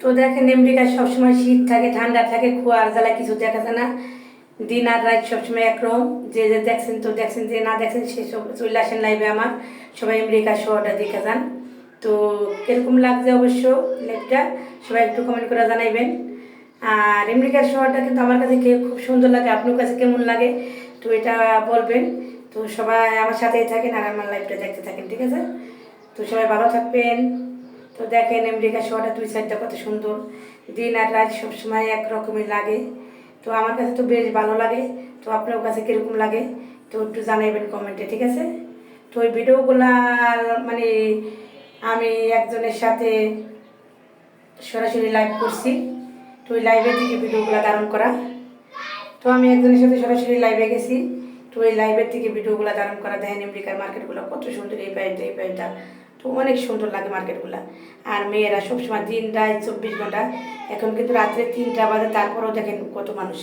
তো দেখেন আমেরিকায় সবসময় শীত থাকে, ঠান্ডা থাকে, কুয়ার জ্বালা কিছু দেখা যায় না। দিন আর রাত সবসময় একরকম। যে যে দেখছেন তো দেখছেন, যে না দেখছেন সে সব চলে আসেন লাইভে আমার। সবাই আমেরিকা শহরটা দেখে যান। তো কীরকম লাগছে অবশ্য লাইভটা সবাই একটু কমেন্ট করে জানাইবেন। আর আমেরিকার শহরটা কিন্তু আমার কাছে খুব সুন্দর লাগে। আপনার কাছে কেমন লাগে তো এটা বলবেন। তো সবাই আমার সাথেই থাকেন আর আমার লাইভটা দেখতে থাকেন, ঠিক আছে? তো সবাই ভালো থাকবেন। তো দেখেন আমেরিকা শহরটা দুই সাইডটা কত সুন্দর, দিন আর রাত সবসময় একরকমই লাগে। তো আমার কাছে তো বেশ ভালো লাগে। তো আপনার কাছে কীরকম লাগে তো একটু জানাইবেন কমেন্টে, ঠিক আছে? তো ওই ভিডিওগুলা মানে আমি একজনের সাথে সরাসরি লাইভ করছি। তো ওই লাইভে থেকে ভিডিওগুলো ধারণ করা। তো আমি একজনের সাথে সরাসরি লাইভে গেছি। তো ওই লাইভের থেকে ভিডিওগুলো ধারণ করা। দেখেন আমেরিকার মার্কেটগুলো কত সুন্দর, এই প্যান্টটা এই প্যান্টটা। তো অনেক সুন্দর লাগে মার্কেটগুলো। আর মেয়েরা সবসময় দিন রাত 24 ঘন্টা। এখন কিন্তু রাত্রে 3টা বাজে, তারপরেও দেখেন কত মানুষ।